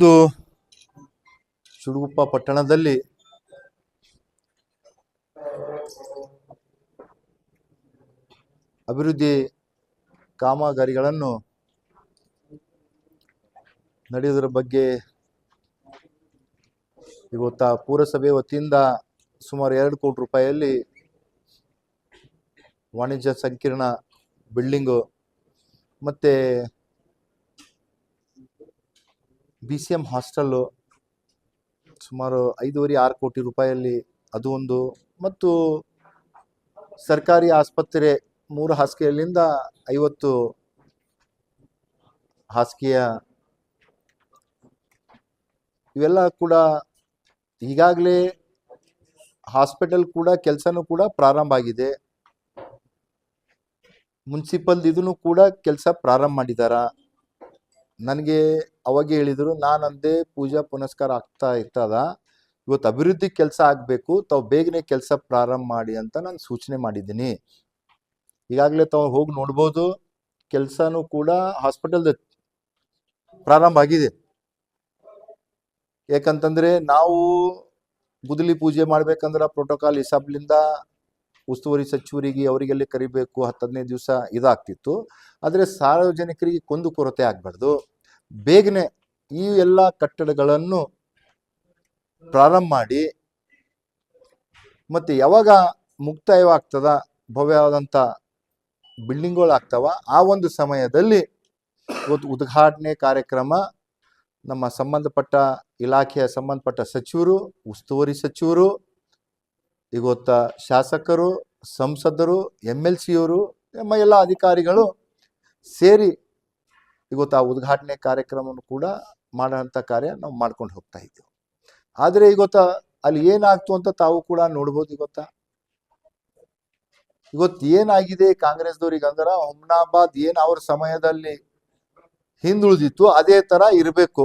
ಇಂದು ಚುಡುಗುಪ್ಪ ಪಟ್ಟಣದಲ್ಲಿ ಅಭಿವೃದ್ಧಿ ಕಾಮಗಾರಿಗಳನ್ನು ನಡೆಯುವುದರ ಬಗ್ಗೆ ಇವತ್ತು ಪುರಸಭೆ ವತಿಯಿಂದ ಸುಮಾರು 2 ಕೋಟಿ ರೂಪಾಯಿಯಲ್ಲಿ ವಾಣಿಜ್ಯ ಸಂಕೀರ್ಣ ಬಿಲ್ಡಿಂಗು ಮತ್ತು BCM ಹಾಸ್ಟೆಲ್ಲು ಸುಮಾರು 5.5-6 ಕೋಟಿ ರೂಪಾಯಿಯಲ್ಲಿ ಅದು ಒಂದು, ಮತ್ತು ಸರ್ಕಾರಿ ಆಸ್ಪತ್ರೆ 3 ಹಾಸಿಗೆಯಲ್ಲಿಂದ 50 ಹಾಸಿಗೆಯ ಇವೆಲ್ಲ ಕೂಡ ಈಗಾಗಲೇ ಹಾಸ್ಪಿಟಲ್ ಕೂಡ ಕೆಲಸನೂ ಕೂಡ ಪ್ರಾರಂಭ ಆಗಿದೆ. ಮುನ್ಸಿಪಲ್ ಇದನ್ನು ಕೂಡ ಕೆಲಸ ಪ್ರಾರಂಭ ಮಾಡಿದಾರ. ನನಗೆ ಅವಾಗ ಹೇಳಿದ್ರು, ನಾನಂದೆ ಪೂಜಾ ಪುನಸ್ಕಾರ ಆಗ್ತಾ ಇರ್ತದ, ಇವತ್ತು ಅಭಿವೃದ್ಧಿ ಕೆಲಸ ಆಗಬೇಕು, ತಾವು ಬೇಗನೆ ಕೆಲಸ ಪ್ರಾರಂಭ ಮಾಡಿ ಅಂತ ನಾನು ಸೂಚನೆ ಮಾಡಿದ್ದೀನಿ. ಈಗಾಗಲೇ ತಾವು ಹೋಗಿ ನೋಡ್ಬೋದು, ಕೆಲಸನೂ ಕೂಡ ಹಾಸ್ಪಿಟಲ್ ಪ್ರಾರಂಭ ಆಗಿದೆ. ಯಾಕಂತಂದ್ರೆ ನಾವು ಗುದ್ದಲಿ ಪೂಜೆ ಮಾಡ್ಬೇಕಂದ್ರೆ ಪ್ರೋಟೋಕಾಲ್ ಹಿಸಾಬ್ಲಿಂದ ಉಸ್ತುವಾರಿ ಸಚಿವರಿಗೆ ಅವರಿಗೆಲ್ಲ ಕರಿಬೇಕು, 10-15 ದಿವಸ ಇದಾಗ್ತಿತ್ತು. ಆದರೆ ಸಾರ್ವಜನಿಕರಿಗೆ ಕುಂದು ಕೊರತೆ ಆಗಬಾರ್ದು, ಬೇಗನೆ ಈ ಎಲ್ಲ ಕಟ್ಟಡಗಳನ್ನು ಪ್ರಾರಂಭ ಮಾಡಿ ಮತ್ತು ಯಾವಾಗ ಮುಕ್ತಾಯವಾಗ್ತದ, ಭವ್ಯವಾದಂಥ ಬಿಲ್ಡಿಂಗ್ಗಳು ಆಗ್ತಾವ, ಆ ಒಂದು ಸಮಯದಲ್ಲಿ ಇವತ್ತು ಉದ್ಘಾಟನೆ ಕಾರ್ಯಕ್ರಮ ನಮ್ಮ ಸಂಬಂಧಪಟ್ಟ ಇಲಾಖೆಯ ಸಂಬಂಧಪಟ್ಟ ಸಚಿವರು, ಉಸ್ತುವಾರಿ ಸಚಿವರು, ಇವತ್ತ ಶಾಸಕರು, ಸಂಸದರು, MLCಯವರು, ನಮ್ಮ ಎಲ್ಲ ಅಧಿಕಾರಿಗಳು ಸೇರಿ ಇವತ್ತು ಆ ಉದ್ಘಾಟನೆ ಕಾರ್ಯಕ್ರಮವನ್ನು ಕೂಡ ಮಾಡೋಂಥ ಕಾರ್ಯ ನಾವು ಮಾಡ್ಕೊಂಡು ಹೋಗ್ತಾ ಇದ್ದೀವಿ. ಆದರೆ ಇವತ್ತು ಅಲ್ಲಿ ಏನಾಗ್ತು ಅಂತ ತಾವು ಕೂಡ ನೋಡ್ಬೋದು. ಇವತ್ತು ಏನಾಗಿದೆ ಕಾಂಗ್ರೆಸ್ದವ್ರಿಗೆ ಅಂದ್ರೆ, ಹುಮ್ನಾಬಾದ್ ಏನು ಅವ್ರ ಸಮಯದಲ್ಲಿ ಹಿಂದುಳಿದಿತ್ತು ಅದೇ ತರ ಇರಬೇಕು.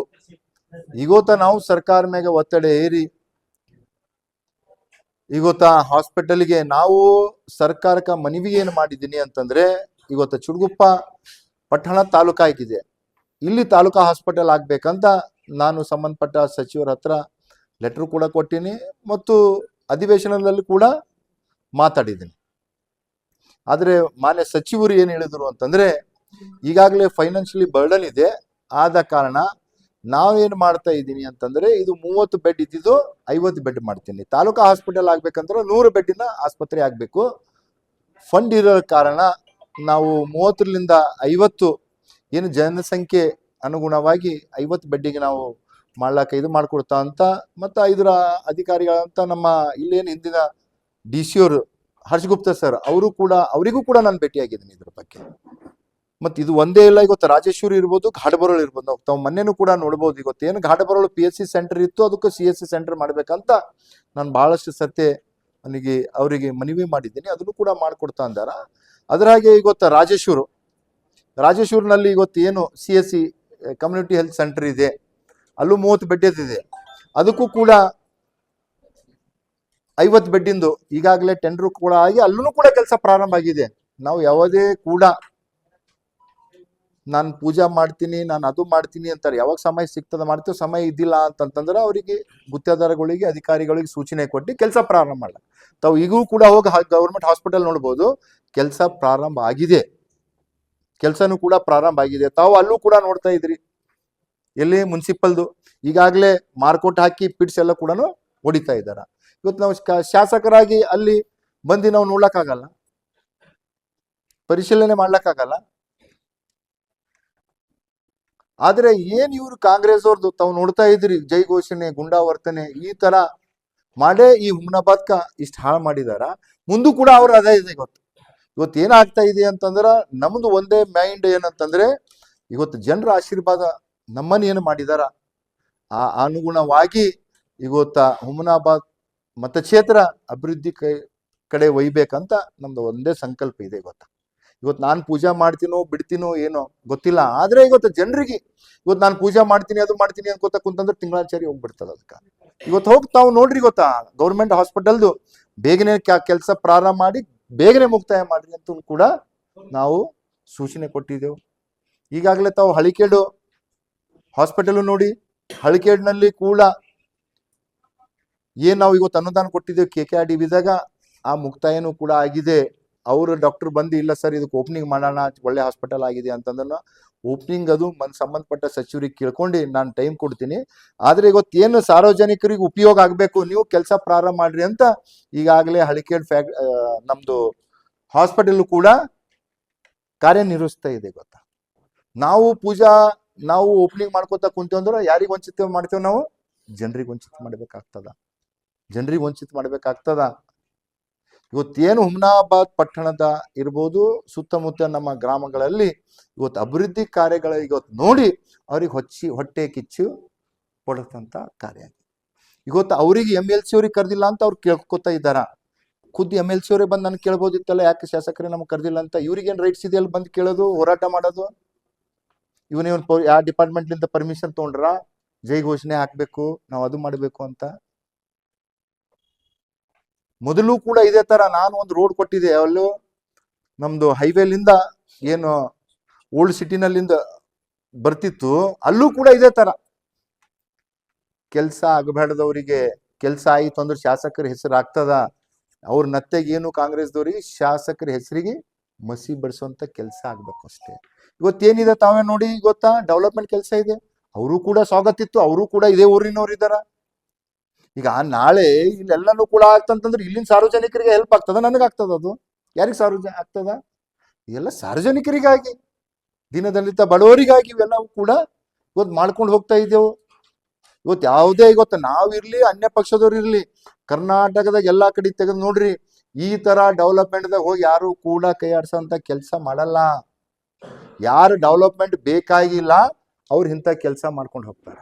ಇವತ್ತ ನಾವು ಸರ್ಕಾರ ಮ್ಯಾಗ ಒತ್ತಡ ಏರಿ ಇವತ್ತ ಹಾಸ್ಪಿಟಲ್ಗೆ ನಾವು ಸರ್ಕಾರಕ್ಕೆ ಮನವಿ ಏನು ಮಾಡಿದ್ದೀನಿ ಅಂತಂದ್ರೆ, ಇವತ್ತು ಚುಡುಗುಪ್ಪ ಪಟ್ಟಣ ತಾಲೂಕು ಆಗಿದೆ, ಇಲ್ಲಿ ತಾಲೂಕಾ ಹಾಸ್ಪಿಟಲ್ ಆಗ್ಬೇಕಂತ ನಾನು ಸಂಬಂಧಪಟ್ಟ ಸಚಿವರ ಹತ್ರ ಲೆಟರ್ ಕೂಡ ಕೊಟ್ಟಿನಿ ಮತ್ತು ಅಧಿವೇಶನದಲ್ಲಿ ಕೂಡ ಮಾತಾಡಿದ್ದೀನಿ. ಆದರೆ ಮಾನ್ಯ ಸಚಿವರು ಏನು ಹೇಳಿದ್ರು ಅಂತಂದ್ರೆ, ಈಗಾಗಲೇ ಫೈನಾನ್ಷಿಯಲಿ ಬರ್ಡನ್ ಇದೆ, ಆದ ಕಾರಣ ನಾವೇನು ಮಾಡ್ತಾ ಇದ್ದೀನಿ ಅಂತಂದ್ರೆ, ಇದು 30 ಬೆಡ್ ಇದ್ದಿದ್ದು 50 ಬೆಡ್ ಮಾಡ್ತೀನಿ. ತಾಲೂಕಾ ಹಾಸ್ಪಿಟಲ್ ಆಗ್ಬೇಕಂದ್ರೆ 100 ಬೆಡ್ಡಿನ ಆಸ್ಪತ್ರೆ ಆಗಬೇಕು. ಫಂಡ್ ಇರೋ ಕಾರಣ ನಾವು 30ರಿಂದ 50 ಏನು ಜನಸಂಖ್ಯೆ ಅನುಗುಣವಾಗಿ 50 ಬೆಡ್ಡಿಗೆ ನಾವು ಮಾಡ್ಲಾಕ ಇದು ಮಾಡ್ಕೊಡ್ತಾ ಅಂತ, ಮತ್ತು ಇದರ ಅಧಿಕಾರಿಗಳಂತ ನಮ್ಮ ಇಲ್ಲೇನು ಹಿಂದಿನ DC ಅವರು ಹರ್ಷಗುಪ್ತಾ ಸರ್ ಅವರಿಗೂ ಕೂಡ ನಾನು ಭೇಟಿಯಾಗಿದ್ದೀನಿ ಇದ್ರ ಬಗ್ಗೆ. ಮತ್ತು ಇದು ಒಂದೇ ಇಲ್ಲ, ಇವತ್ತು ರಾಜೇಶ್ವರಿ ಇರ್ಬೋದು, ಘಾಟಬರೋಳು ಇರ್ಬೋದು. ತಾವು ಮೊನ್ನೆನೂ ಕೂಡ ನೋಡ್ಬೋದು. ಇವತ್ತೇನು ಘಾಟಬರೋಳು PSC ಸೆಂಟರ್ ಇತ್ತು, ಅದಕ್ಕೂ CSC ಸೆಂಟರ್ ಮಾಡ್ಬೇಕಂತ ನಾನು ಬಹಳಷ್ಟು ಸತ್ಯ ಅವರಿಗೆ ಮನವಿ ಮಾಡಿದ್ದೀನಿ, ಅದನ್ನು ಕೂಡ ಮಾಡಿಕೊಡ್ತಾ ಅಂದಾರ. ಅದರ ಹಾಗೆ ಇವತ್ತು ರಾಜೇಶ್ವರ್ನಲ್ಲಿ ಇವತ್ತು ಏನು CSC ಕಮ್ಯುನಿಟಿ ಹೆಲ್ತ್ ಸೆಂಟರ್ ಇದೆ, ಅಲ್ಲೂ 30 ಬೆಡ್ ಇದೆ, ಅದಕ್ಕೂ ಕೂಡ 50 ಬೆಡ್ಡಿಂದು ಈಗಾಗಲೇ ಟೆಂಡರ್ ಕೂಡ ಆಗಿ ಅಲ್ಲೂ ಕೂಡ ಕೆಲಸ ಪ್ರಾರಂಭ ಆಗಿದೆ. ನಾವು ಯಾವುದೇ ಕೂಡ ನಾನು ಪೂಜಾ ಮಾಡ್ತೀನಿ, ನಾನು ಅದು ಮಾಡ್ತೀನಿ ಅಂತಾರೆ, ಯಾವಾಗ ಸಮಯ ಸಿಗ್ತದೆ ಮಾಡ್ತೀವಿ, ಸಮಯ ಇದ್ದಿಲ್ಲ ಅಂತಂತಂದ್ರೆ ಅವರಿಗೆ ಗುತ್ತೇದಾರಗಳಿಗೆ, ಅಧಿಕಾರಿಗಳಿಗೆ ಸೂಚನೆ ಕೊಟ್ಟು ಕೆಲಸ ಪ್ರಾರಂಭ ಮಾಡಲ್ಲ. ತಾವು ಈಗೂ ಕೂಡ ಹೋಗಿ ಗೌರ್ಮೆಂಟ್ ಹಾಸ್ಪಿಟಲ್ ನೋಡ್ಬೋದು, ಕೆಲಸ ಪ್ರಾರಂಭ ಆಗಿದೆ, ಕೆಲಸನೂ ಕೂಡ ಪ್ರಾರಂಭ ಆಗಿದೆ. ತಾವು ಅಲ್ಲೂ ಕೂಡ ನೋಡ್ತಾ ಇದ್ರಿ, ಎಲ್ಲಿ ಮುನ್ಸಿಪಲ್ದು ಈಗಾಗಲೇ ಮಾರ್ಕೋಟ್ ಹಾಕಿ ಪಿಟ್ಸ್ ಎಲ್ಲ ಕೂಡ ಹೊಡಿತಾ ಇದ್ದಾರ. ಇವತ್ತು ನಾವು ಶಾಸಕರಾಗಿ ಅಲ್ಲಿ ಬಂದು ನಾವು ನೋಡ್ಲಕ್ಕಾಗಲ್ಲ, ಪರಿಶೀಲನೆ ಮಾಡ್ಲಕ್ಕಾಗಲ್ಲ. ಆದ್ರೆ ಏನ್ ಇವ್ರು ಕಾಂಗ್ರೆಸ್ ಅವ್ರದ್ದು ತಾವು ನೋಡ್ತಾ ಇದ್ರಿ, ಜೈ ಘೋಷಣೆ, ಗುಂಡಾವರ್ತನೆ ಈ ತರ ಮಾಡೇ ಈ ಹುಮ್ನಾಬಾದ್ಕ ಇಷ್ಟು ಹಾಳು ಮಾಡಿದಾರ. ಮುಂದೂ ಕೂಡ ಅವ್ರು ಅದೇ ಇದೆ. ಇವತ್ತು ಏನಾಗ್ತಾ ಇದೆ ಅಂತಂದ್ರ, ನಮ್ದು ಒಂದೇ ಮೈಂಡ್ ಏನಂತಂದ್ರೆ, ಇವತ್ತು ಜನರ ಆಶೀರ್ವಾದ ನಮ್ಮನ್ನು ಏನು ಮಾಡಿದಾರ ಆ ಅನುಗುಣವಾಗಿ ಇವತ್ತ ಹುಮ್ನಾಬಾದ್ ಮತಕ್ಷೇತ್ರ ಅಭಿವೃದ್ಧಿ ಕಡೆ ಒಯ್ಬೇಕಂತ ನಮ್ದು ಒಂದೇ ಸಂಕಲ್ಪ ಇದೆ. ಇವತ್ತು ನಾನು ಪೂಜಾ ಮಾಡ್ತೀನೋ ಬಿಡ್ತೀನೋ ಏನೋ ಗೊತ್ತಿಲ್ಲ, ಆದ್ರೆ ಇವತ್ತು ಜನರಿಗೆ ಇವತ್ತು ನಾನು ಪೂಜಾ ಮಾಡ್ತೀನಿ ಅದು ಮಾಡ್ತೀನಿ ಅಂತ ಕುಂತಂದ್ರೆ ತಿಂಗಳಾಚಾರಿ ಹೋಗ್ಬಿಡ್ತದ. ಅದಕ್ಕೆ ಇವತ್ತು ಹೋಗಿ ತಾವು ನೋಡ್ರಿ, ಗೌರ್ಮೆಂಟ್ ಹಾಸ್ಪಿಟಲ್ದು ಬೇಗನೆ ಕೆಲಸ ಪ್ರಾರಂಭ ಮಾಡಿ ಬೇಗನೆ ಮುಕ್ತಾಯ ಮಾಡ್ರಿ ಅಂತ ಕೂಡ ನಾವು ಸೂಚನೆ ಕೊಟ್ಟಿದ್ದೆವು. ಈಗಾಗಲೇ ತಾವು ಹಳಿಕೇಡು ಹಾಸ್ಪಿಟಲ್ ನೋಡಿ, ಹಳಿಕೇಡ್ನಲ್ಲಿ ಕೂಡ ಏನ್ ನಾವು ಇವತ್ತು ಅನುದಾನ ಕೊಟ್ಟಿದ್ದೇವೆ KKRDBದಾಗ ಆ ಮುಕ್ತಾಯನೂ ಕೂಡ ಆಗಿದೆ. ಅವರು ಡಾಕ್ಟರ್ ಬಂದು ಇಲ್ಲ ಸರ್ ಇದಕ್ಕೆ ಓಪನಿಂಗ್ ಮಾಡೋಣ, ಒಳ್ಳೆ ಹಾಸ್ಪಿಟಲ್ ಆಗಿದೆ ಅಂತಂದ್ರೆ ಓಪನಿಂಗ್ ಅದು ಸಂಬಂಧಪಟ್ಟ ಸಚಿವರಿಗೆ ಕೇಳ್ಕೊಂಡು ನಾನು ಟೈಮ್ ಕೊಡ್ತೀನಿ. ಆದ್ರೆ ಇವತ್ತೇನು ಸಾರ್ವಜನಿಕರಿಗೆ ಉಪಯೋಗ ಆಗ್ಬೇಕು, ನೀವು ಕೆಲಸ ಪ್ರಾರಂಭ ಮಾಡ್ರಿ ಅಂತ ಈಗಾಗಲೇ ಹಳಿಕೇಡ್ ನಮ್ದು ಹಾಸ್ಪಿಟಲ್ ಕೂಡ ಕಾರ್ಯನಿರ್ವಹಿಸ್ತಾ ಇದೆ. ಗೊತ್ತಾ, ನಾವು ಓಪನಿಂಗ್ ಮಾಡ್ಕೋತಾ ಕುಂತೇವೆ ಅಂದ್ರೆ ಯಾರಿಗೆ ವಂಚಿತ ಮಾಡ್ತೇವೆ ನಾವು? ಜನರಿಗೆ ವಂಚಿತ ಮಾಡ್ಬೇಕಾಗ್ತದ. ಇವತ್ತೇನು ಹುಮ್ನಾಬಾದ್ ಪಟ್ಟಣದ ಇರ್ಬೋದು, ಸುತ್ತಮುತ್ತ ನಮ್ಮ ಗ್ರಾಮಗಳಲ್ಲಿ ಇವತ್ತು ಅಭಿವೃದ್ಧಿ ಕಾರ್ಯಗಳ ಇವತ್ತು ನೋಡಿ ಅವ್ರಿಗೆ ಹೊಟ್ಟೆ ಕಿಚ್ಚು ಪಡತಂತ ಕಾರ್ಯ. ಇವತ್ತು ಅವ್ರಿಗೆ MLC ಅವ್ರಿಗೆ ಕರೆದಿಲ್ಲ ಅಂತ ಅವ್ರು ಕೇಳ್ಕೊತಾ ಇದ್ದಾರ. ಖುದ್ದು MLC ಅವರೇ ಬಂದು ನನ್ಗೆ ಕೇಳ್ಬೋದಿತ್ತಲ್ಲ, ಯಾಕೆ ಶಾಸಕರೇ ನಮ್ಗೆ ಕರೆದಿಲ್ಲ ಅಂತ. ಇವ್ರಿಗೇನು ರೈಟ್ಸ್ ಇದೆಯಲ್ಲ ಬಂದು ಕೇಳೋದು, ಹೋರಾಟ ಮಾಡೋದು? ಇವನ್ ಯಾವ ಡಿಪಾರ್ಟ್ಮೆಂಟ್ಲಿಂದ ಪರ್ಮಿಷನ್ ತೊಗೊಂಡ್ರ ಜೈ ಘೋಷಣೆ ಹಾಕ್ಬೇಕು, ನಾವು ಅದು ಮಾಡಬೇಕು ಅಂತ? ಮೊದಲು ಕೂಡ ಇದೇ ತರ ನಾನು ಒಂದು ರೋಡ್ ಕೊಟ್ಟಿದ್ದೆ, ಅಲ್ಲೂ ನಮ್ದು ಹೈವೇಲಿಂದ ಏನು ಓಲ್ಡ್ ಸಿಟಿನಲ್ಲಿಂದ ಬರ್ತಿತ್ತು, ಅಲ್ಲೂ ಕೂಡ ಇದೇ ತರ ಕೆಲಸ ಆಗಬೇಡದವರಿಗೆ ಕೆಲಸ ಆಯಿತು ಅಂದ್ರೆ ಶಾಸಕರ ಹೆಸರು ಆಗ್ತದ. ಅವ್ರ ನತ್ತೆಗೆ ಏನು ಕಾಂಗ್ರೆಸ್ದವ್ರಿಗೆ ಶಾಸಕರ ಹೆಸರಿಗೆ ಮಸಿ ಬಡಿಸುವಂತ ಕೆಲಸ ಆಗ್ಬೇಕು ಅಷ್ಟೇ. ಇವತ್ತೇನಿದೆ ತಾವೇ ನೋಡಿ, ಗೊತ್ತಾ, ಡೆವಲಪ್ಮೆಂಟ್ ಕೆಲಸ ಇದೆ, ಅವರು ಕೂಡ ಸ್ವಾಗತ ಇತ್ತು, ಅವರು ಕೂಡ ಇದೇ ಊರಿನವ್ರು ಇದ್ದಾರ. ಈಗ ನಾಳೆ ಇಲ್ಲೆಲ್ಲನೂ ಕೂಡ ಆಗ್ತಂತಂದ್ರೆ ಇಲ್ಲಿನ ಸಾರ್ವಜನಿಕರಿಗೆ ಹೆಲ್ಪ್ ಆಗ್ತದ, ನನಗಾಗ್ತದ? ಅದು ಯಾರಿಗೆ ಆಗ್ತದ? ಎಲ್ಲ ಸಾರ್ವಜನಿಕರಿಗಾಗಿ, ದಿನದಲ್ಲಿದ್ದ ಬಡವರಿಗಾಗಿ ಇವೆಲ್ಲವೂ ಕೂಡ ಇವತ್ತು ಮಾಡ್ಕೊಂಡು ಹೋಗ್ತಾ ಇದ್ದೇವೆ. ಇವತ್ತು ಯಾವುದೇ ನಾವಿರ್ಲಿ ಅನ್ಯ ಪಕ್ಷದವ್ರು ಇರ್ಲಿ, ಕರ್ನಾಟಕದಾಗ ಎಲ್ಲಾ ಕಡೆ ತೆಗೆದು ನೋಡ್ರಿ, ಈ ತರ ಡೆವಲಪ್ಮೆಂಟ್ದಾಗ ಹೋಗಿ ಯಾರು ಕೂಡ ಕೈ ಆಡ್ಸೋಂತ ಕೆಲಸ ಮಾಡಲ್ಲ. ಯಾರು ಡೆವಲಪ್ಮೆಂಟ್ ಬೇಕಾಗಿಲ್ಲ ಅವ್ರು ಇಂಥ ಕೆಲಸ ಮಾಡ್ಕೊಂಡು ಹೋಗ್ತಾರೆ.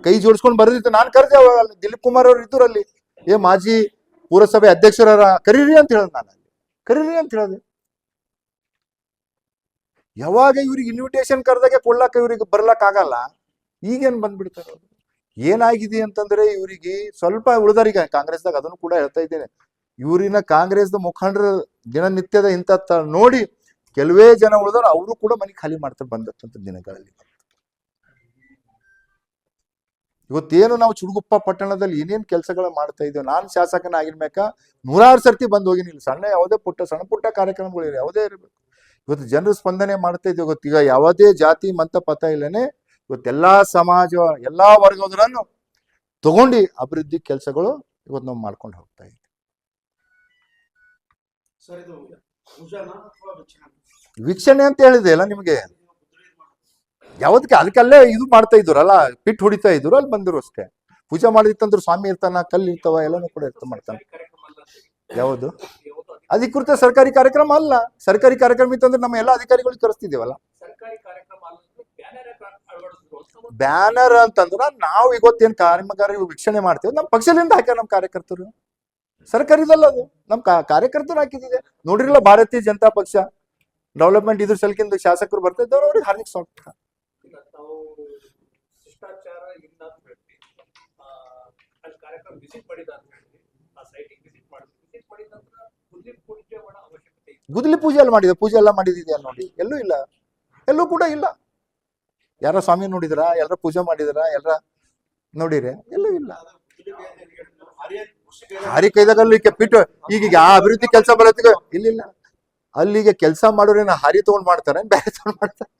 ಕೈ ಜೋಡಿಸ್ಕೊಂಡು ಬರೋದಿತ್ತು. ನಾನು ಕರೆದೆ, ದಿಲೀಪ್ ಕುಮಾರ್ ಅವ್ರು ಇದ್ರು ಅಲ್ಲಿ, ಮಾಜಿ ಪುರಸಭೆ ಅಧ್ಯಕ್ಷರ ಕರೀರಿ ಅಂತ ಹೇಳೋದು, ನಾನು ಅಲ್ಲಿ ಕರೀರಿ ಅಂತ ಹೇಳೋದು. ಯಾವಾಗ ಇವ್ರಿಗೆ ಇನ್ವಿಟೇಷನ್ ಕರೆದಾಗ ಕೊಡ್ಲಾಕ ಇವ್ರಿಗೆ ಬರ್ಲಕ್ ಆಗಲ್ಲ, ಈಗೇನ್ ಬಂದ್ಬಿಡ್ತಾರೆ. ಏನಾಗಿದೆ ಅಂತಂದ್ರೆ ಇವರಿಗೆ ಸ್ವಲ್ಪ ಉಳಿದಾರೀಗ ಕಾಂಗ್ರೆಸ್ದಾಗ, ಅದನ್ನು ಕೂಡ ಹೇಳ್ತಾ ಇದ್ದೇನೆ, ಇವರಿನ ಕಾಂಗ್ರೆಸ್ದ ಮುಖಂಡರ ದಿನನಿತ್ಯದ ಇಂಥ ನೋಡಿ ಕೆಲವೇ ಜನ ಉಳಿದವರು ಅವರು ಕೂಡ ಮನೆ ಖಾಲಿ ಮಾಡ್ತಾರೆ ಬಂದಂತ ದಿನಗಳಲ್ಲಿ. ಇವತ್ತೇನು ನಾವು ಚುಡುಗುಪ್ಪ ಪಟ್ಟಣದಲ್ಲಿ ಏನೇನ್ ಕೆಲಸಗಳ ಮಾಡ್ತಾ ಇದ್ದೇವೆ, ನಾನು ಶಾಸಕನ ಆಗಿರ್ಬೇಕ 100 ಸರ್ತಿ ಬಂದು ಹೋಗಿನಿ. ಸಣ್ಣ ಯಾವುದೇ ಸಣ್ಣ ಪುಟ್ಟ ಕಾರ್ಯಕ್ರಮಗಳು ಯಾವುದೇ ಇರಬೇಕು, ಇವತ್ತು ಜನರು ಸ್ಪಂದನೆ ಮಾಡ್ತಾ ಇದ್ದೇವೆ. ಗೊತ್ತೀಗ ಯಾವುದೇ ಜಾತಿ ಮತ ಪಥ ಇಲ್ಲನೆ ಇವತ್ತೆಲ್ಲಾ ಸಮಾಜ ಎಲ್ಲಾ ವರ್ಗದವರನ್ನು ತಗೊಂಡು ಅಭಿವೃದ್ಧಿ ಕೆಲಸಗಳು ಇವತ್ತು ನಾವು ಮಾಡ್ಕೊಂಡು ಹೋಗ್ತಾ ಇದ್ದೀವಿ. ವೀಕ್ಷಣೆ ಅಂತ ಹೇಳಿದೆ ಅಲ್ಲ ನಿಮ್ಗೆ, ಯಾವದಕ್ಕೆ ಅದಕ್ಕಲ್ಲೇ ಇದು ಮಾಡ್ತಾ ಇದ್ರಲ್ಲ, ಪಿಟ್ ಹೊಡಿತಾ ಇದ್ರು, ಅಲ್ಲಿ ಬಂದ್ರು ಅಷ್ಟೇ. ಪೂಜೆ ಮಾಡಿತ್ತಂದ್ರು ಸ್ವಾಮಿ ಇರ್ತಾನ, ಕಲ್ಲು ಇರ್ತಾವ, ಎಲ್ಲಾನು ಕೂಡ ಮಾಡ್ತಾನೆ. ಯಾವುದು ಅಧಿಕೃತ ಸರ್ಕಾರಿ ಕಾರ್ಯಕ್ರಮ ಅಲ್ಲ. ಸರ್ಕಾರಿ ಕಾರ್ಯಕ್ರಮ ಇತ್ತಂದ್ರೆ ನಮ್ಮ ಎಲ್ಲಾ ಅಧಿಕಾರಿಗಳಿಗೆ ಕರೆಸ್ತಿದ್ದೇವಲ್ಲ. ಬ್ಯಾನರ್ ಅಂತಂದ್ರ ನಾವು ಇವತ್ತೇನ್ ಕಾಮಗಾರಿ ವೀಕ್ಷಣೆ ಮಾಡ್ತೇವೆ, ನಮ್ಮ ಪಕ್ಷದಿಂದ ಹಾಕ್ಯಾರ ನಮ್ಮ ಕಾರ್ಯಕರ್ತರು. ಸರ್ಕಾರಿದಲ್ಲ ಅದು, ನಮ್ ಕಾರ್ಯಕರ್ತರು ಹಾಕಿದಿದೆ. ನೋಡಿರಲ್ಲ, ಭಾರತೀಯ ಜನತಾ ಪಕ್ಷ ಡೆವಲಪ್ಮೆಂಟ್ ಇದ್ರ ಸಲಕಿಂದ ಶಾಸಕರು ಬರ್ತಾ ಇದ್ದವ್ರು, ಅವ್ರಿಗೆ ಹಾರ್ದಿಕ ಸ್ವಾಗತ. ಗುದ್ದಲಿ ಪೂಜೆ ಎಲ್ಲ ಮಾಡಿದೆ, ಪೂಜೆ ಎಲ್ಲ ಮಾಡಿದ್ಯಾ ನೋಡಿ, ಎಲ್ಲೂ ಇಲ್ಲ, ಎಲ್ಲೂ ಕೂಡ ಇಲ್ಲ. ಯಾರ ಸ್ವಾಮಿ ನೋಡಿದ್ರ, ಎಲ್ಲರ ಪೂಜೆ ಮಾಡಿದ್ರ, ಎಲ್ಲರ ನೋಡಿರ, ಎಲ್ಲೂ ಇಲ್ಲ. ಹಾರಿ ಕೈದಾಗಲ್ಲಿ ಪಿಟ್ಟು ಈಗ ಆ ಅಭಿವೃದ್ಧಿ ಕೆಲಸ ಬರತ್ತಿಗೆ ಇಲ್ಲ. ಅಲ್ಲಿಗೆ ಕೆಲಸ ಮಾಡೋರೇನ ಹಾರಿ ತಗೊಂಡ್ ಮಾಡ್ತಾರೆ, ಬೇರೆ ತಗೊಂಡ್ ಮಾಡ್ತಾರೆ.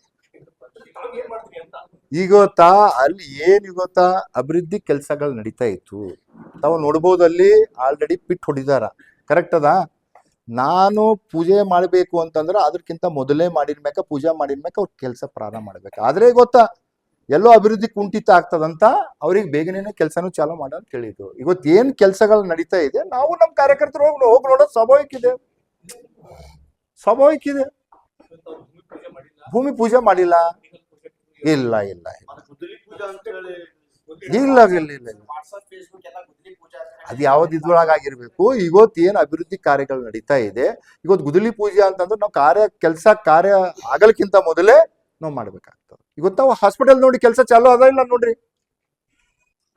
ಈಗ ಗೊತ್ತಾ, ಅಲ್ಲಿ ಏನ್ ಗೊತ್ತಾ, ಅಭಿವೃದ್ಧಿ ಕೆಲಸಗಳು ನಡೀತಾ ಇತ್ತು, ತಾವು ನೋಡ್ಬೋದು. ಅಲ್ಲಿ ಆಲ್ರೆಡಿ ಪಿಟ್ ಹೊಡಿದಾರ, ಕರೆಕ್ಟ್ ಅದ. ನಾನು ಪೂಜೆ ಮಾಡ್ಬೇಕು ಅಂತಂದ್ರೆ ಅದಕ್ಕಿಂತ ಮೊದಲೇ ಮಾಡಿರ್ಬೇಕ, ಪೂಜೆ ಮಾಡಿರ್ಬೇಕ, ಅವ್ರ ಕೆಲಸ ಪ್ರಾರಂಭ ಮಾಡ್ಬೇಕು. ಆದ್ರೆ ಗೊತ್ತಾ, ಎಲ್ಲೋ ಅಭಿವೃದ್ಧಿ ಕುಂಠಿತ ಆಗ್ತದಂತ ಅವ್ರಿಗೆ ಬೇಗನೆ ಕೆಲಸನೂ ಚಾಲೂ ಮಾಡ ಅಂತ ಹೇಳಿದ್ರು. ಇವತ್ತು ಏನ್ ಕೆಲಸಗಳು ನಡೀತಾ ಇದೆ, ನಾವು ನಮ್ಮ ಕಾರ್ಯಕರ್ತರು ಹೋಗಿ ನೋಡೋದು ಸ್ವಾಭಾವಿಕ ಇದೆ. ಭೂಮಿ ಪೂಜೆ ಮಾಡಿಲ್ಲ, ಇಲ್ಲ ಇಲ್ಲ ಇಲ್ಲ ಇಲ್ಲ ಇಲ್ಲ ಇಲ್ಲ, ಅದ್ ಯಾವ್ದು ಇದ್ರೊಳಗಾಗಿರ್ಬೇಕು. ಇವತ್ತು ಏನ್ ಅಭಿವೃದ್ಧಿ ಕಾರ್ಯಗಳು ನಡೀತಾ ಇದೆ, ಇವತ್ತು ಗುದ್ದಲಿ ಪೂಜೆ ಅಂತಂದ್ರೆ ನಾವು ಕಾರ್ಯ ಆಗಲ್ಕಿಂತ ಮೊದಲೇ ನಾವು ಮಾಡ್ಬೇಕಾಗ್ತದೆ. ಇವತ್ತು ನಾವು ಹಾಸ್ಪಿಟಲ್ ನೋಡಿ ಕೆಲಸ ಚಾಲೂ ಅದ ಇಲ್ಲ ನೋಡ್ರಿ,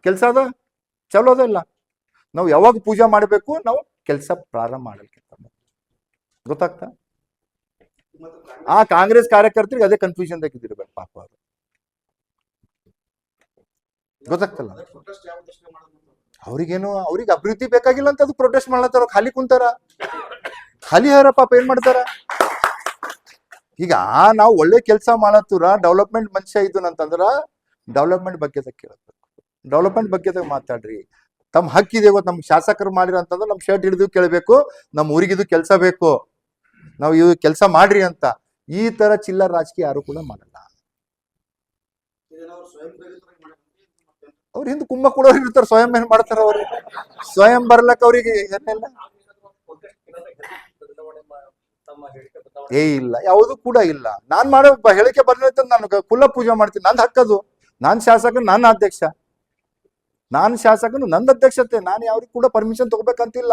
ಕೆಲಸ ಅದ ಚಾಲೂ ಅದ ಇಲ್ಲ. ನಾವು ಯಾವಾಗ ಪೂಜೆ ಮಾಡ್ಬೇಕು, ನಾವು ಕೆಲಸ ಪ್ರಾರಂಭ ಮಾಡಲ್ಕಿಂತ ಗೊತ್ತಾಗ್ತಾ. ಆ ಕಾಂಗ್ರೆಸ್ ಕಾರ್ಯಕರ್ತರಿಗೆ ಅದೇ ಕನ್ಫ್ಯೂಷನ್ ಇದಿರ್ಬೇಕು ಪಾಪ. ಅದು ಗೊತ್ತಾಗ್ತಲ್ಲ ಅವ್ರಿಗೇನು, ಅವ್ರಿಗೆ ಅಭಿವೃದ್ಧಿ ಬೇಕಾಗಿಲ್ಲ ಅಂತ ಅದು ಪ್ರೊಟೆಸ್ಟ್ ಮಾಡ್ಲತ್ತಾರ, ಖಾಲಿ ಕುಂತಾರ, ಖಾಲಿ ಹಾರ ಪಾಪ ಏನ್ ಮಾಡ್ತಾರ. ಈಗ ನಾವು ಒಳ್ಳೆ ಕೆಲಸ ಮಾಡತ್ತೂರ ಡೆವಲಪ್ಮೆಂಟ್ ಮನುಷ್ಯ ಇದ್ದು ಅಂತಂದ್ರ ಡೆವಲಪ್ಮೆಂಟ್ ಬಗ್ಗೆ ಕೇಳಬೇಕು, ಡೆವಲಪ್ಮೆಂಟ್ ಬಗ್ಗೆ ಮಾತಾಡ್ರಿ. ತಮ್ಮ ಹಕ್ಕಿದೆ ಇವತ್ತು ನಮ್ಗೆ ಶಾಸಕರು ಮಾಡಿರ ಅಂತಂದ್ರೆ ನಮ್ ಶರ್ಟ್ ಹಿಡಿದು ಕೇಳಬೇಕು, ನಮ್ಮ ಊರಿಗಿದು ಕೆಲಸ ಬೇಕು, ನಾವು ಇವ್ ಕೆಲಸ ಮಾಡ್ರಿ ಅಂತ. ಈ ತರ ಚಿಲ್ಲರ್ ರಾಜಕೀಯ ಯಾರು ಕೂಡ ಮಾಡಲ್ಲ. ಅವ್ರ ಹಿಂದೆ ಕುಂಭ ಕೊಡೋರು ಇರ್ತಾರ, ಸ್ವಯಂ ಏನ್ ಮಾಡ್ತಾರ ಅವ್ರು, ಸ್ವಯಂ ಬರ್ಲಕ್ ಅವ್ರಿಗೆ ಏನೆಲ್ಲ ಇಲ್ಲ, ಯಾವುದು ಕೂಡ ಇಲ್ಲ. ನಾನ್ ಮಾಡೋ ಹೇಳಿಕೆ ಬರ್ಲಿತ್ತ ನಾನು ಕುಲ್ಲ ಪೂಜೆ ಮಾಡ್ತೀನಿ, ನಂದು ಹಕ್ಕದು. ನಾನ್ ಶಾಸಕನು, ನಾನು ಅಧ್ಯಕ್ಷ, ನಾನು ಶಾಸಕನು, ನಂದು ಅಧ್ಯಕ್ಷತೆ. ನಾನು ಯಾವ್ರಿಗೆ ಕೂಡ ಪರ್ಮಿಷನ್ ತಗೋಬೇಕಂತಿಲ್ಲ,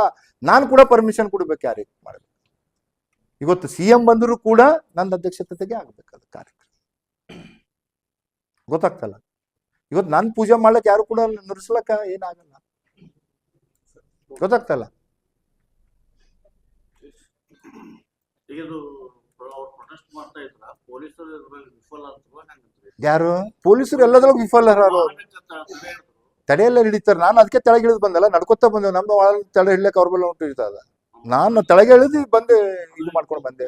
ನಾನು ಕೂಡ ಪರ್ಮಿಷನ್ ಕೊಡ್ಬೇಕು ಯಾರಿಗೆ ಮಾಡ್ಬೇಕು. ಇವತ್ತು CM ಬಂದರೂ ಕೂಡ ನನ್ನ ಅಧ್ಯಕ್ಷತೆಗೆ ಆಗ್ಬೇಕದು ಕಾರ್ಯಕ್ರಮ. ಗೊತ್ತಾಗ್ತಲ್ಲ, ಇವತ್ತು ನಾನು ಪೂಜೆ ಮಾಡ್ಲಕ್ ಯಾರು ಕೂಡ ನುರಿಸ್ಲಕ್ಕ ಏನಾಗಲ್ಲ. ಗೊತ್ತಾಗ್ತಲ್ಲ. ಯಾರು ಪೊಲೀಸರು ಎಲ್ಲದ್ರೊಳಗೆ ವಿಫಲರಾರು, ತಡೆಯೆಲ್ಲ ಹಿಡಿತಾರ. ನಾನು ಅದಕ್ಕೆ ತೆಳಗೆ ಇಳಿದು ಬಂದಲ್ಲ, ನಡ್ಕೊತಾ ಬಂದೆ. ನಮ್ದು ಒಳಗೆ ತಡೆ ಹಿಡ್ಲಕ್ಕೆ ಅವ್ರ ಬೆಲ್ಲ ಉಂಟು ಇರ್ತದ. ನಾನು ತೆಳಗೆ ಇಳಿದು ಬಂದೆ, ಇದು ಮಾಡ್ಕೊಂಡು ಬಂದೆ.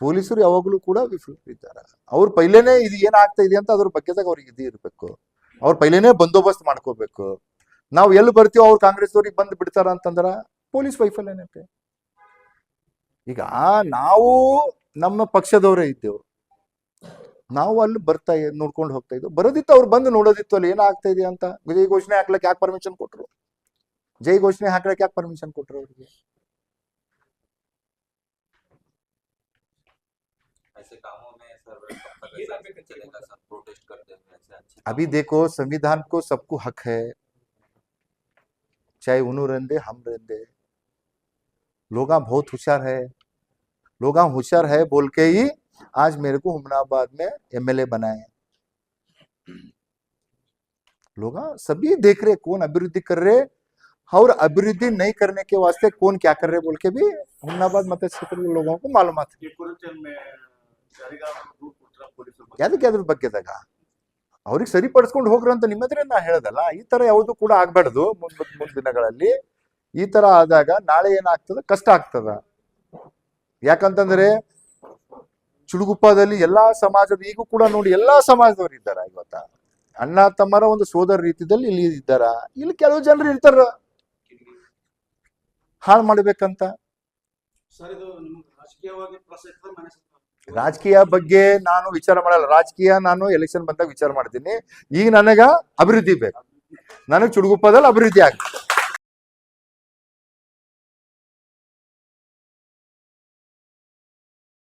ಪೊಲೀಸರು ಯಾವಾಗಲೂ ಕೂಡ ವಿಫಲರಿದ್ದಾರೆ. ಅವ್ರು ಪೈಲೇನೆ ಇದು ಏನಾಗ್ತಾ ಇದೆ ಅಂತ ಅದ್ರ ಬಗ್ಗೆದಾಗ ಅವ್ರಿಗೆ ಇದು ಇರ್ಬೇಕು. ಅವ್ರು ಪೈಲೇನೆ ಬಂದೋಬಸ್ತ್ ಮಾಡ್ಕೋಬೇಕು. ನಾವು ಎಲ್ಲಿ ಬರ್ತೀವೋ ಅವ್ರು ಕಾಂಗ್ರೆಸ್ದವ್ರಿಗೆ ಬಂದು ಬಿಡ್ತಾರ ಅಂತಂದ್ರ ಪೊಲೀಸ್ ವೈಫಲ್ಯನೈತೆ. ಈಗ ನಾವು ನಮ್ಮ ಪಕ್ಷದವರೇ ಇದ್ದೇವು, ನಾವು ಅಲ್ಲಿ ಬರ್ತಾ ನೋಡ್ಕೊಂಡು ಹೋಗ್ತಾ ಇದ್ವು. ಬರೋದಿತ್ತು, ಅವ್ರು ಬಂದು ನೋಡೋದಿತ್ತು ಅಲ್ಲಿ ಏನಾಗ್ತಾ ಇದೆ ಅಂತ. ಜೈ ಘೋಷಣೆ ಹಾಕ್ಲಕ್ಕೆ ಯಾಕೆ ಪರ್ಮಿಷನ್ ಕೊಟ್ರು, ಜೈ ಘೋಷಣೆ ಹಾಕ್ಲಕ್ಕೆ ಯಾಕೆ ಪರ್ಮಿಷನ್ ಕೊಟ್ರು ಅವ್ರಿಗೆ. अभी देखो संविधान को सबको हक है, चाहे उन्हों रहंदे हम रहंदे. लोग बहुत होशियार है, लोग होशियार है बोल के ही आज मेरे को हुमनाबाद में MLA बनाए. लोग सभी देख रहे कौन अभिवृद्धि कर रहे और अभिवृद्धि नहीं करने के वास्ते कौन क्या कर रहे बोल के भी हुमनाबाद मत क्षेत्र के लोगों को मालूमात है. ಯಾದಕ್ಕೆ ಅದ್ರ ಬಗ್ಗೆದಾಗ ಅವ್ರಿಗೆ ಸರಿಪಡಿಸ್ಕೊಂಡು ಹೋಗ್ರ ಅಂತ ನಿಮ್ಮದ್ರೆ ನಾ ಹೇಳದಲ್ಲ. ಈ ತರ ಯಾವುದು ಕೂಡ ಆಗ್ಬಾರ್ದು. ಮುಂದಿನ ದಿನಗಳಲ್ಲಿ ಈ ತರ ಆದಾಗ ನಾಳೆ ಏನಾಗ್ತದ, ಕಷ್ಟ ಆಗ್ತದ. ಯಾಕಂತಂದ್ರೆ ಚುಡುಗುಪ್ಪದಲ್ಲಿ ಎಲ್ಲಾ ಸಮಾಜದ, ಈಗೂ ಕೂಡ ನೋಡಿ ಎಲ್ಲಾ ಸಮಾಜದವ್ರು ಇದ್ದಾರ. ಇವತ್ತ ಅಣ್ಣ ತಮ್ಮರ ಒಂದು ಸೋದರ ರೀತಿಯಲ್ಲಿ ಇಲ್ಲಿ ಇದ್ದಾರ. ಇಲ್ಲಿ ಕೆಲವು ಜನರು ಇರ್ತಾರ ಹಾಳು ಮಾಡ್ಬೇಕಂತ. ರಾಜಕೀಯ ಬಗ್ಗೆ ನಾನು ವಿಚಾರ ಮಾಡಲ್ಲ. ರಾಜಕೀಯ ನಾನು ಎಲೆಕ್ಷನ್ ಬಂದಾಗ ವಿಚಾರ ಮಾಡ್ತೀನಿ. ಈಗ ನನಗ ಅಭಿವೃದ್ಧಿ ಬೇಕು, ನನಗೆ ಚುಡುಗುಪ್ಪದಲ್ಲಿ ಅಭಿವೃದ್ಧಿ ಆಗ್ತದೆ.